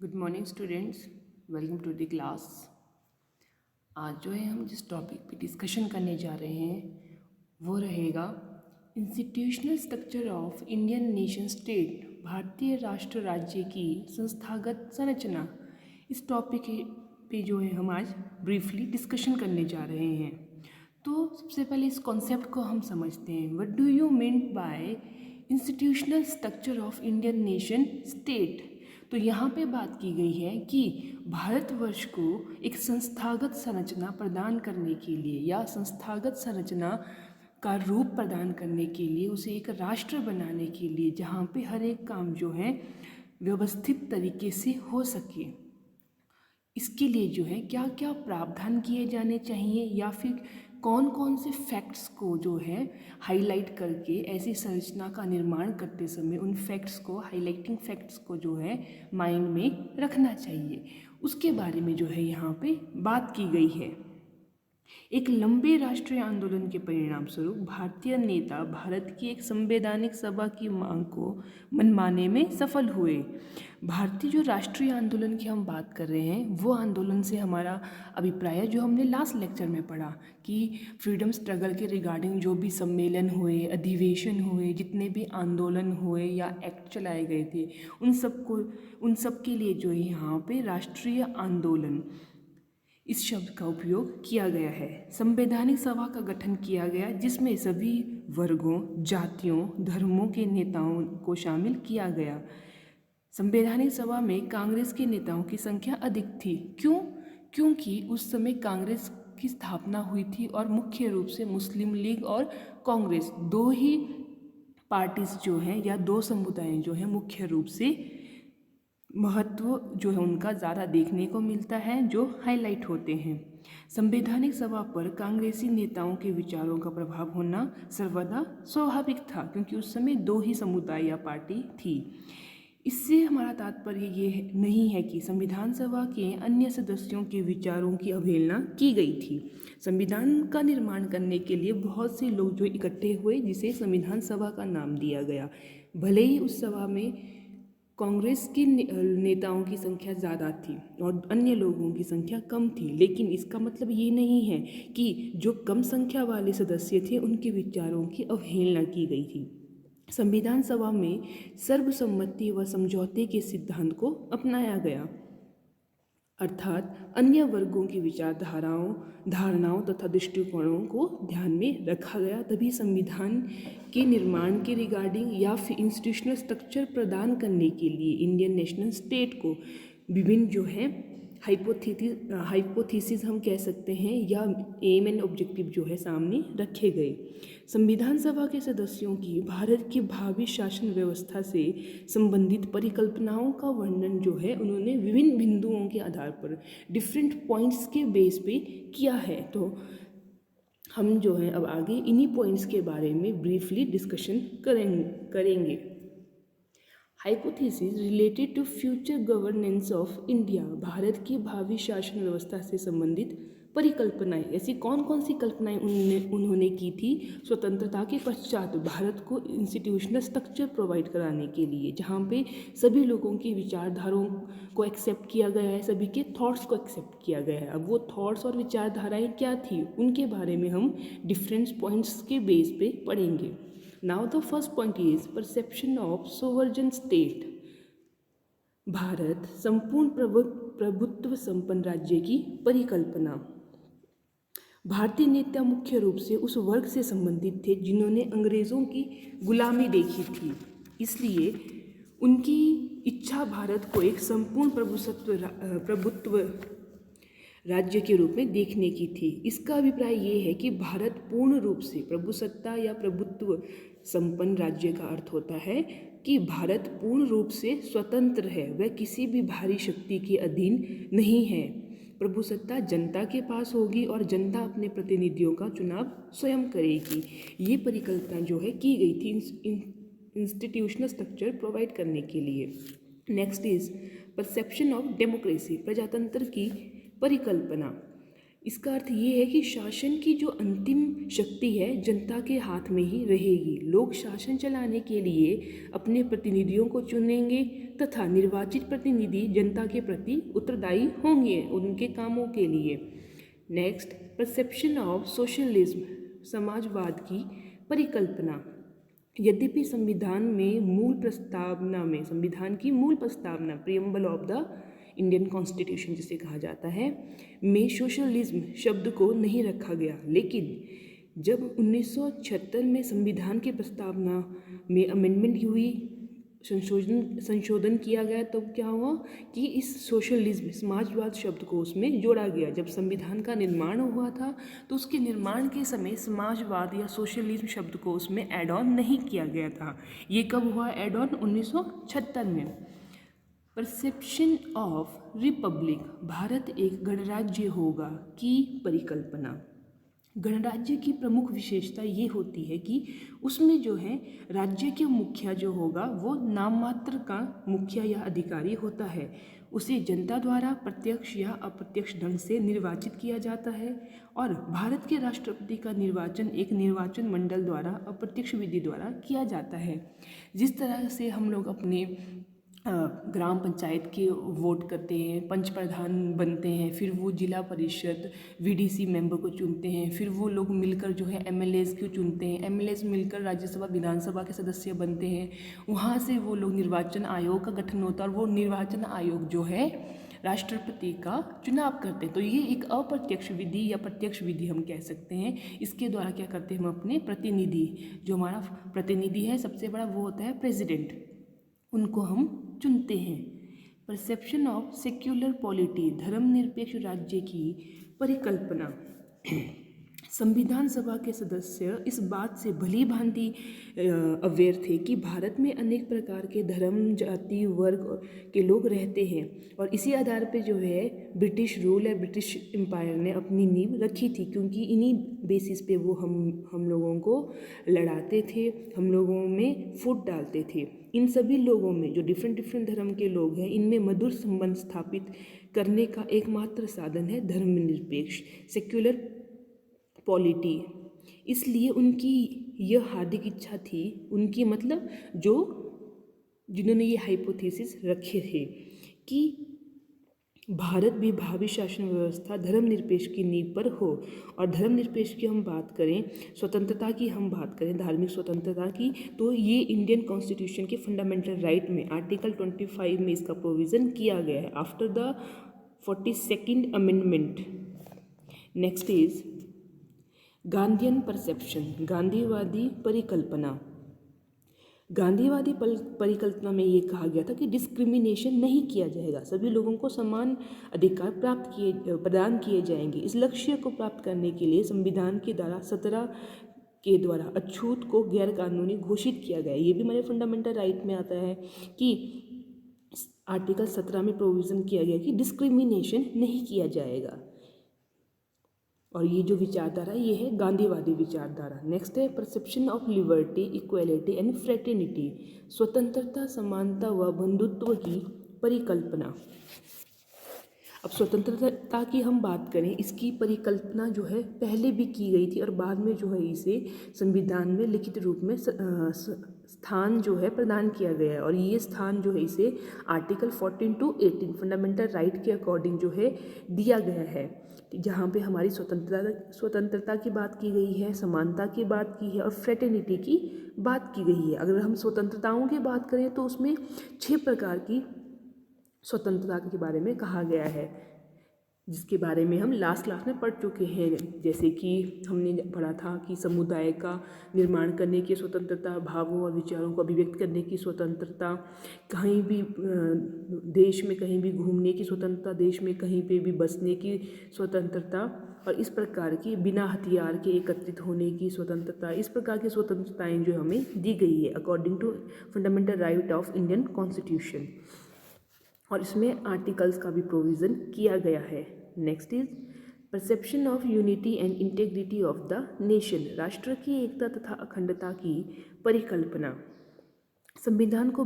Good morning students, welcome to the class. आज जो है हम जिस टॉपिक पे डिस्कशन करने जा रहे हैं वो रहेगा institutional structure of Indian nation state, भारतीय राष्ट्र राज्य की संस्थागत संरचना। इस टॉपिक पे जो है हम आज ब्रीफली डिस्कशन करने जा रहे हैं। तो सबसे पहले इस कॉन्सेप्ट को हम समझते हैं। What do you mean by institutional structure of Indian nation state. तो यहाँ पे बात की गई है कि भारतवर्ष को एक संस्थागत संरचना प्रदान करने के लिए या संस्थागत संरचना का रूप प्रदान करने के लिए, उसे एक राष्ट्र बनाने के लिए जहाँ पे हर एक काम जो है व्यवस्थित तरीके से हो सके, इसके लिए जो है क्या क्या प्रावधान किए जाने चाहिए या फिर कौन कौन से फैक्ट्स को जो है हाईलाइट करके ऐसी संरचना का निर्माण करते समय उन फैक्ट्स को, हाईलाइटिंग फैक्ट्स को जो है माइंड में रखना चाहिए, उसके बारे में जो है यहाँ पे बात की गई है। एक लंबे राष्ट्रीय आंदोलन के परिणाम स्वरूप भारतीय नेता भारत की एक संवैधानिक सभा की मांग को मनवाने में सफल हुए। भारतीय जो राष्ट्रीय आंदोलन की हम बात कर रहे हैं, वो आंदोलन से हमारा अभिप्राय जो हमने लास्ट लेक्चर में पढ़ा कि फ्रीडम स्ट्रगल के रिगार्डिंग जो भी सम्मेलन हुए, अधिवेशन हुए, जितने भी आंदोलन हुए या एक्ट चलाए गए थे, उन सब के लिए जो है यहाँ पे राष्ट्रीय आंदोलन इस शब्द का उपयोग किया गया है। संवैधानिक सभा का गठन किया गया जिसमें सभी वर्गों, जातियों, धर्मों के नेताओं को शामिल किया गया। संवैधानिक सभा में कांग्रेस के नेताओं की संख्या अधिक थी। क्यों? क्योंकि उस समय कांग्रेस की स्थापना हुई थी और मुख्य रूप से मुस्लिम लीग और कांग्रेस, दो ही पार्टीज जो हैं या दो समुदाय जो हैं मुख्य रूप से महत्व जो है उनका ज़्यादा देखने को मिलता है, जो हाईलाइट होते हैं। संवैधानिक सभा पर कांग्रेसी नेताओं के विचारों का प्रभाव होना सर्वदा स्वाभाविक था, क्योंकि उस समय दो ही समुदाय या पार्टी थी। इससे हमारा तात्पर्य ये नहीं है कि संविधान सभा के अन्य सदस्यों के विचारों की अवहेलना की गई थी। संविधान का निर्माण करने के लिए बहुत से लोग जो इकट्ठे हुए, जिसे संविधान सभा का नाम दिया गया। भले ही उस सभा में कांग्रेस के नेताओं की संख्या ज़्यादा थी और अन्य लोगों की संख्या कम थी, लेकिन इसका मतलब ये नहीं है कि जो कम संख्या वाले सदस्य थे उनके विचारों की अवहेलना की गई थी। संविधान सभा में सर्वसम्मति व समझौते के सिद्धांत को अपनाया गया, अर्थात अन्य वर्गों की विचारधाराओं, धारणाओं तथा दृष्टिकोणों को ध्यान में रखा गया। तभी संविधान के निर्माण के रिगार्डिंग या फिर इंस्टीट्यूशनल स्ट्रक्चर प्रदान करने के लिए इंडियन नेशनल स्टेट को विभिन्न जो है हाइपोथेसिस हम कह सकते हैं या एम एंड ऑब्जेक्टिव जो है सामने रखे गए। संविधान सभा के सदस्यों की भारत की भावी शासन व्यवस्था से संबंधित परिकल्पनाओं का वर्णन जो है उन्होंने विभिन्न बिंदुओं के आधार पर, डिफरेंट पॉइंट्स के बेस पे किया है। तो हम जो है अब आगे इन्हीं पॉइंट्स के बारे में ब्रीफली डिस्कशन करेंगे। Hypothesis related to future governance of India, Bharat की भावी शासन व्यवस्था से संबंधित परिकल्पनाएं। ऐसी कौन कौन सी कल्पनाएं उन्होंने की थी स्वतंत्रता के पश्चात भारत को इंस्टीट्यूशनल स्ट्रक्चर प्रोवाइड कराने के लिए, जहाँ पे सभी लोगों की विचारधाराओं को एक्सेप्ट किया गया है, सभी के थॉट्स को एक्सेप्ट किया गया है। अब वो थॉट्स और विचारधाराएं क्या थी, उनके बारे में हम डिफरेंट पॉइंट्स के बेस पे पढ़ेंगे। Now the first point is perception of sovereign state. Bharat संपूर्ण प्रभुत्व संपन्न राज्य की परिकल्पना। भारतीय नेता मुख्य रूप से उस वर्ग से संबंधित थे जिन्होंने अंग्रेज़ों की गुलामी देखी थी, इसलिए उनकी इच्छा भारत को एक संपूर्ण प्रभुत्व राज्य के रूप में देखने की थी। इसका अभिप्राय ये है कि भारत पूर्ण रूप से प्रभुसत्ता या प्रभुत्व संपन्न राज्य का अर्थ होता है कि भारत पूर्ण रूप से स्वतंत्र है, वह किसी भी भारी शक्ति के अधीन नहीं है। प्रभुसत्ता जनता के पास होगी और जनता अपने प्रतिनिधियों का चुनाव स्वयं करेगी। ये परिकल्पना जो है की गई थी इंस्टीट्यूशनल स्ट्रक्चर प्रोवाइड करने के लिए। Next is perception of democracy, प्रजातंत्र की परिकल्पना। इसका अर्थ ये है कि शासन की जो अंतिम शक्ति है जनता के हाथ में ही रहेगी। लोग शासन चलाने के लिए अपने प्रतिनिधियों को चुनेंगे तथा निर्वाचित प्रतिनिधि जनता के प्रति उत्तरदायी होंगे उनके कामों के लिए। नेक्स्ट, परसेप्शन ऑफ सोशलिज्म, समाजवाद की परिकल्पना। यद्यपि संविधान की मूल प्रस्तावना preamble of the Indian constitution जिसे कहा जाता है में सोशलिज्म शब्द को नहीं रखा गया, लेकिन जब 1976 में संविधान की प्रस्तावना में अमेंडमेंट हुई, संशोधन किया गया, तब क्या हुआ कि इस सोशलिज्म समाजवाद शब्द को उसमें जोड़ा गया। जब संविधान का निर्माण हुआ था तो उसके निर्माण के समय समाजवाद या सोशलिज्म शब्द को उसमें ऐड ऑन नहीं किया गया था। ये कब हुआ ऐड ऑन? 1976 में। परसेप्शन ऑफ रिपब्लिक, भारत एक गणराज्य होगा की परिकल्पना। गणराज्य की प्रमुख विशेषता ये होती है कि उसमें जो है राज्य के मुखिया जो होगा वो नाम मात्र का मुखिया या अधिकारी होता है। उसे जनता द्वारा प्रत्यक्ष या अप्रत्यक्ष ढंग से निर्वाचित किया जाता है और भारत के राष्ट्रपति का निर्वाचन एक निर्वाचन मंडल द्वारा अप्रत्यक्ष विधि द्वारा किया जाता है। जिस तरह से हम लोग अपने ग्राम पंचायत के वोट करते हैं, पंच प्रधान बनते हैं, फिर वो जिला परिषद वीडीसी मेंबर को चुनते हैं, फिर वो लोग मिलकर जो है एमएलएज को चुनते हैं, एमएलएज मिलकर राज्यसभा विधानसभा के सदस्य बनते हैं, वहाँ से वो लोग निर्वाचन आयोग का गठन होता है और वो निर्वाचन आयोग जो है राष्ट्रपति का चुनाव करते हैं। तो ये एक अप्रत्यक्ष विधि या प्रत्यक्ष विधि हम कह सकते हैं। इसके द्वारा क्या करते हैं हम अपने प्रतिनिधि, जो हमारा प्रतिनिधि है सबसे बड़ा वो होता है प्रेसिडेंट, उनको हम चुनते हैं। परसेप्शन ऑफ सेक्युलर पॉलिटी, धर्मनिरपेक्ष राज्य की परिकल्पना। संविधान सभा के सदस्य इस बात से भली भांति अवेयर थे कि भारत में अनेक प्रकार के धर्म, जाति, वर्ग के लोग रहते हैं और इसी आधार पे जो है ब्रिटिश रूल या ब्रिटिश एम्पायर ने अपनी नींव रखी थी, क्योंकि इन्हीं बेसिस पे वो हम लोगों को लड़ाते थे, हम लोगों में फूट डालते थे। इन सभी लोगों में जो डिफरेंट धर्म के लोग हैं, इनमें मधुर संबंध स्थापित करने का एकमात्र साधन है धर्मनिरपेक्ष सेक्युलर पॉलिटी। इसलिए उनकी यह हार्दिक इच्छा थी, उनकी मतलब जिन्होंने ये हाइपोथेसिस रखे थे कि भारत भी भावी शासन व्यवस्था धर्मनिरपेक्ष की नींव पर हो। और धर्मनिरपेक्ष की हम बात करें, स्वतंत्रता की हम बात करें, धार्मिक स्वतंत्रता की, तो ये इंडियन कॉन्स्टिट्यूशन के फंडामेंटल राइट में आर्टिकल 25 में इसका प्रोविज़न किया गया है after the 42nd amendment. Next is Gandhian perception, गांधीवादी परिकल्पना। गांधीवादी परिकल्पना में ये कहा गया था कि डिस्क्रिमिनेशन नहीं किया जाएगा, सभी लोगों को समान अधिकार प्रदान किए जाएंगे। इस लक्ष्य को प्राप्त करने के लिए संविधान की धारा 17 के द्वारा अछूत को गैर कानूनी घोषित किया गया। ये भी हमारे फंडामेंटल राइट में आता है कि आर्टिकल 17 में प्रोविज़न किया गया कि डिस्क्रिमिनेशन नहीं किया जाएगा। और ये जो विचारधारा ये है गांधीवादी विचारधारा। नेक्स्ट है perception of liberty, equality and fraternity, स्वतंत्रता, समानता व बंधुत्व की परिकल्पना। अब स्वतंत्रता की हम बात करें, इसकी परिकल्पना जो है पहले भी की गई थी और बाद में जो है इसे संविधान में लिखित रूप में स्थान जो है प्रदान किया गया है। और ये स्थान जो है इसे आर्टिकल 14 to 18 फंडामेंटल राइट के अकॉर्डिंग जो है दिया गया है, जहाँ पे हमारी स्वतंत्रता की बात की गई है, समानता की बात की है और फ्रेटर्निटी की बात की गई है। अगर हम स्वतंत्रताओं की बात करें तो उसमें 6 प्रकार की स्वतंत्रता के बारे में कहा गया है, जिसके बारे में हम लास्ट क्लास में पढ़ चुके हैं। जैसे कि हमने पढ़ा था कि समुदाय का निर्माण करने की स्वतंत्रता, भावों और विचारों को अभिव्यक्त करने की स्वतंत्रता, कहीं भी देश में कहीं भी घूमने की स्वतंत्रता, देश में कहीं पे भी बसने की स्वतंत्रता और इस प्रकार की बिना हथियार के एकत्रित होने की स्वतंत्रता। इस प्रकार की स्वतंत्रताएँ जो हमें दी गई है according to fundamental right of Indian constitution, और इसमें आर्टिकल्स का भी प्रोविज़न किया गया है। Next is perception of unity and integrity of the nation, राष्ट्र की एकता तथा अखंडता की परिकल्पना। संविधान को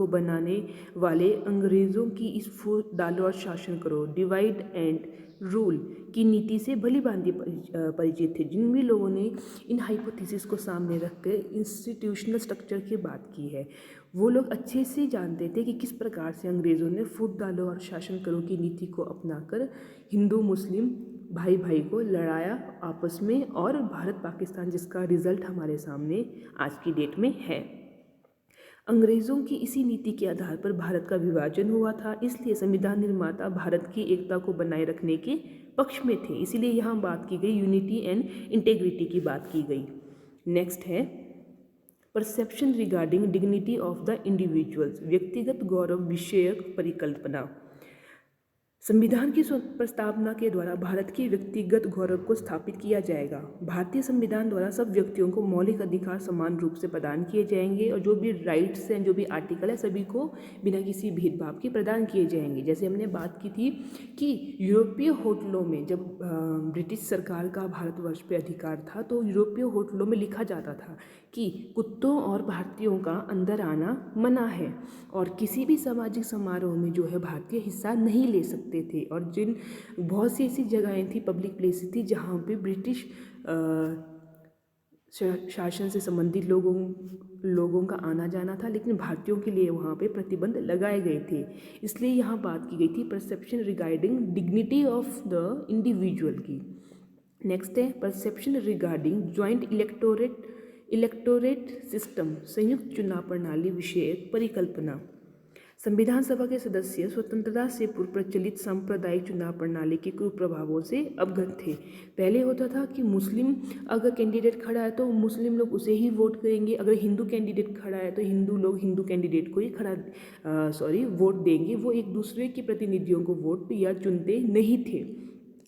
बनाने वाले अंग्रेज़ों की इस फूट डालो और शासन करो, डिवाइड एंड रूल की नीति से भली भांति परिचित थे। जिन भी लोगों ने इन हाइपोथेसिस को सामने रख कर इंस्टीट्यूशनल स्ट्रक्चर की बात की है, वो लोग अच्छे से जानते थे कि किस प्रकार से अंग्रेज़ों ने फूट डालो और शासन करो की नीति को अपनाकर हिंदू मुस्लिम भाई भाई को लड़ाया आपस में, और भारत पाकिस्तान जिसका रिजल्ट हमारे सामने आज की डेट में है। अंग्रेज़ों की इसी नीति के आधार पर भारत का विभाजन हुआ था, इसलिए संविधान निर्माता भारत की एकता को बनाए रखने के पक्ष में थे। इसीलिए यहाँ बात की गई यूनिटी एंड इंटेग्रिटी की बात की गई। नेक्स्ट है perception regarding dignity of the individuals, व्यक्तिगत गौरव विषयक परिकल्पना। संविधान की प्रस्तावना के द्वारा भारत के व्यक्तिगत गौरव को स्थापित किया जाएगा। भारतीय संविधान द्वारा सब व्यक्तियों को मौलिक अधिकार समान रूप से प्रदान किए जाएंगे, और जो भी राइट्स हैं, जो भी आर्टिकल है, सभी को बिना किसी भेदभाव के प्रदान किए जाएंगे। जैसे हमने बात की थी कि यूरोपीय होटलों में जब ब्रिटिश सरकार का भारतवर्ष पे अधिकार था, तो यूरोपीय होटलों में लिखा जाता था कि कुत्तों और भारतीयों का अंदर आना मना है, और किसी भी सामाजिक समारोह में जो है भारतीय हिस्सा नहीं ले सकते थे। और जिन बहुत सी ऐसी जगहें थी, पब्लिक प्लेसेस थी, जहाँ पे ब्रिटिश शासन से संबंधित लोगों का आना जाना था, लेकिन भारतीयों के लिए वहाँ पे प्रतिबंध लगाए गए थे। इसलिए यहाँ बात की गई थी perception regarding dignity of the individual की। नेक्स्ट है perception regarding joint electorate system, संयुक्त चुनाव प्रणाली विषयक परिकल्पना। संविधान सभा के सदस्य स्वतंत्रता से पूर्व प्रचलित सांप्रदायिक चुनाव प्रणाली के कुप्रभावों से अवगत थे। पहले होता था कि मुस्लिम अगर कैंडिडेट खड़ा है तो मुस्लिम लोग उसे ही वोट करेंगे, अगर हिंदू कैंडिडेट खड़ा है तो हिंदू लोग हिंदू कैंडिडेट को ही वोट देंगे। वो एक दूसरे के प्रतिनिधियों को वोट या चुनते नहीं थे।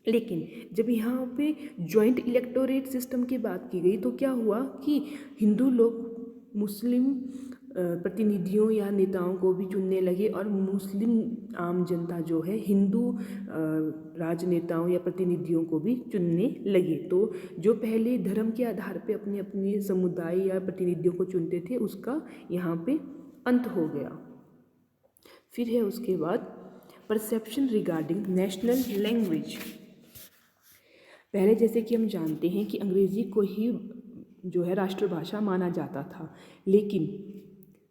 लेकिन जब यहाँ पे ज्वाइंट इलेक्टोरेट सिस्टम की बात की गई तो क्या हुआ कि हिंदू लोग मुस्लिम प्रतिनिधियों या नेताओं को भी चुनने लगे, और मुस्लिम आम जनता जो है हिंदू राजनेताओं या प्रतिनिधियों को भी चुनने लगे। तो जो पहले धर्म के आधार पे अपने अपने समुदाय या प्रतिनिधियों को चुनते थे, उसका यहाँ पे अंत हो गया। फिर है उसके बाद परसेप्शन रिगार्डिंग नेशनल लैंग्वेज। पहले जैसे कि हम जानते हैं कि अंग्रेज़ी को ही जो है राष्ट्रभाषा माना जाता था, लेकिन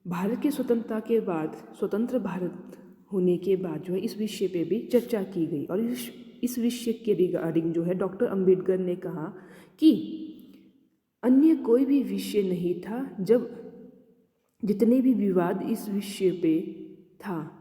भारत की स्वतंत्रता के बाद, स्वतंत्र भारत होने के बाद जो है इस विषय पे भी चर्चा की गई, और इस विषय के रिगार्डिंग जो है डॉक्टर अंबेडकर ने कहा कि अन्य कोई भी विषय नहीं था जब जितने भी विवाद इस विषय पे था,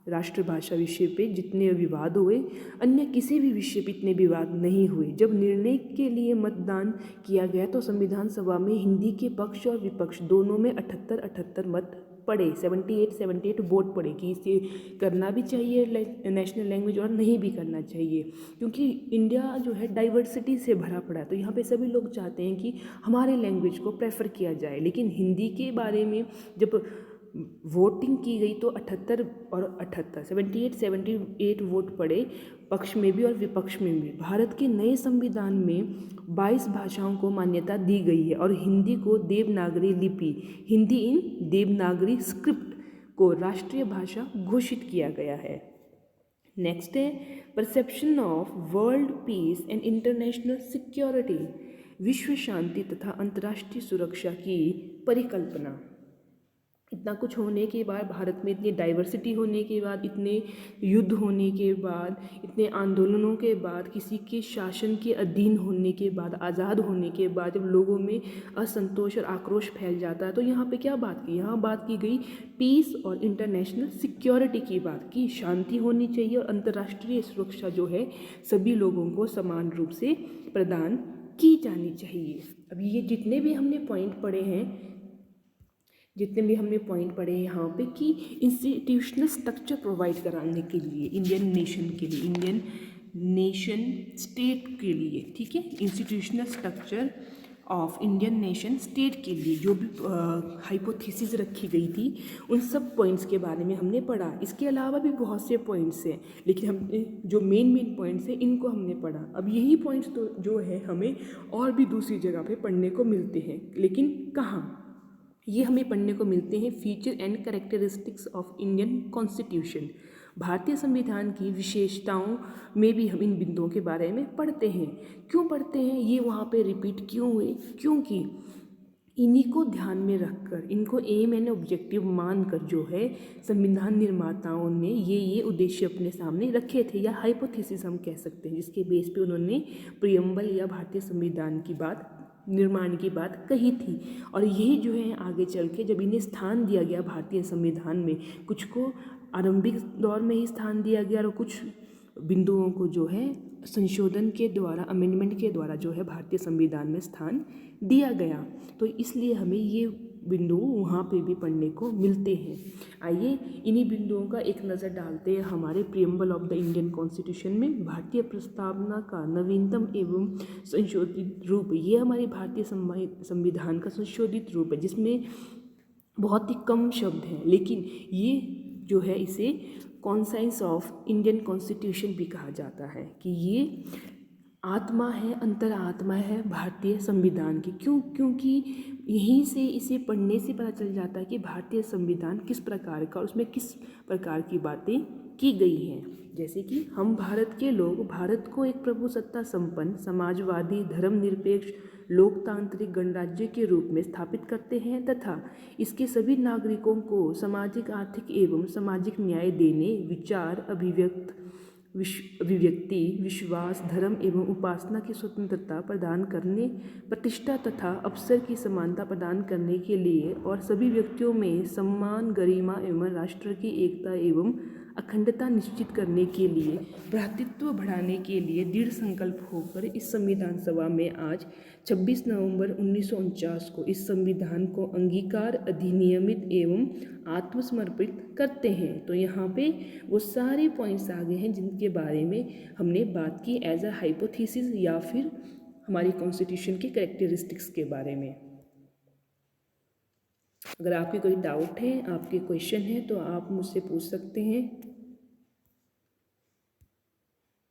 राष्ट्रभाषा विषय पे जितने विवाद हुए, अन्य किसी भी विषय पे इतने विवाद नहीं हुए। जब निर्णय के लिए मतदान किया गया तो संविधान सभा में हिंदी के पक्ष और विपक्ष दोनों में 78 मत पड़े, 78 वोट पड़े कि इसे करना भी चाहिए नेशनल लैंग्वेज और नहीं भी करना चाहिए, क्योंकि इंडिया जो है डाइवर्सिटी से भरा पड़ा है। तो यहाँ पे सभी लोग चाहते हैं कि हमारे लैंग्वेज को प्रेफर किया जाए। लेकिन हिंदी के बारे में जब वोटिंग की गई तो 78 वोट पड़े, पक्ष में भी और विपक्ष में भी। भारत के नए संविधान में 22 भाषाओं को मान्यता दी गई है, और हिंदी को देवनागरी लिपि, हिंदी इन देवनागरी स्क्रिप्ट को राष्ट्रीय भाषा घोषित किया गया है। नेक्स्ट है perception of world peace and international security, विश्व शांति तथा अंतर्राष्ट्रीय सुरक्षा की परिकल्पना। इतना कुछ होने के बाद, भारत में इतनी डाइवर्सिटी होने के बाद, इतने युद्ध होने के बाद, इतने आंदोलनों के बाद, किसी के शासन के अधीन होने के बाद, आज़ाद होने के बाद जब लोगों में असंतोष और आक्रोश फैल जाता है, तो यहाँ पे क्या बात की, यहाँ बात की गई पीस और इंटरनेशनल सिक्योरिटी की बात की। शांति होनी चाहिए और अंतर्राष्ट्रीय सुरक्षा जो है सभी लोगों को समान रूप से प्रदान की जानी चाहिए। अब ये जितने भी हमने पॉइंट पढ़े हैं यहाँ पे कि इंस्टीट्यूशनल स्ट्रक्चर प्रोवाइड कराने के लिए इंडियन नेशन स्टेट के लिए, ठीक है, institutional structure of Indian nation state के लिए जो भी हाइपोथेसिस रखी गई थी, उन सब पॉइंट्स के बारे में हमने पढ़ा। इसके अलावा भी बहुत से पॉइंट्स हैं, लेकिन हमने जो मेन पॉइंट्स हैं इनको हमने पढ़ा। अब यही पॉइंट्स तो जो है हमें और भी दूसरी जगह पे पढ़ने को मिलते हैं, लेकिन कहाँ? ये हमें पढ़ने को मिलते हैं feature and characteristics of Indian constitution. भारतीय संविधान की विशेषताओं में भी हम इन बिंदुओं के बारे में पढ़ते हैं। क्यों पढ़ते हैं, ये वहाँ पे रिपीट क्यों हुए, क्योंकि इन्हीं को ध्यान में रखकर, इनको एम एंड ऑब्जेक्टिव मानकर जो है संविधान निर्माताओं ने ये उद्देश्य अपने सामने रखे थे, या हाइपोथेसिस हम कह सकते हैं, जिसके बेस पे उन्होंने प्रियम्बल या भारतीय संविधान की बात, निर्माण की बात कही थी। और यही जो है आगे चल के जब इन्हें स्थान दिया गया भारतीय संविधान में, कुछ को आरंभिक दौर में ही स्थान दिया गया और कुछ बिंदुओं को जो है संशोधन के द्वारा, अमेंडमेंट के द्वारा जो है भारतीय संविधान में स्थान दिया गया। तो इसलिए हमें ये बिंदु वहाँ पे भी पढ़ने को मिलते हैं। आइए इन्हीं बिंदुओं का एक नज़र डालते हैं हमारे preamble of the Indian constitution में। भारतीय प्रस्तावना का नवीनतम एवं संशोधित रूप, ये हमारे भारतीय संविधान का संशोधित रूप है, जिसमें बहुत ही कम शब्द हैं, लेकिन ये जो है इसे कॉन्साइंस ऑफ इंडियन कॉन्स्टिट्यूशन भी कहा जाता है, कि ये आत्मा है, अंतरात्मा है भारतीय संविधान की। क्योंकि यहीं से, इसे पढ़ने से पता चल जाता है कि भारतीय संविधान किस प्रकार का और उसमें किस प्रकार की बातें की गई हैं। जैसे कि हम भारत के लोग भारत को एक प्रभुसत्ता संपन्न, समाजवादी, धर्मनिरपेक्ष, लोकतांत्रिक गणराज्य के रूप में स्थापित करते हैं तथा इसके सभी नागरिकों को सामाजिक, आर्थिक एवं सामाजिक न्याय देने, विचार, अभिव्यक्ति, विश्वास, धर्म एवं उपासना की स्वतंत्रता प्रदान करने, प्रतिष्ठा तथा अवसर की समानता प्रदान करने के लिए और सभी व्यक्तियों में सम्मान, गरिमा एवं राष्ट्र की एकता एवं अखंडता निश्चित करने के लिए, भ्रातृत्व बढ़ाने के लिए दृढ़ संकल्प होकर इस संविधान सभा में आज 26 नवंबर 1949 को इस संविधान को अंगीकार, अधिनियमित एवं आत्मसमर्पित करते हैं। तो यहाँ पे वो सारे पॉइंट्स आ गए हैं जिनके बारे में हमने बात की एज अ हाइपोथेसिस या फिर हमारी कॉन्स्टिट्यूशन के कैरेक्टरिस्टिक्स के बारे में। अगर आपके कोई डाउट है, आपके क्वेश्चन है, तो आप मुझसे पूछ सकते हैं।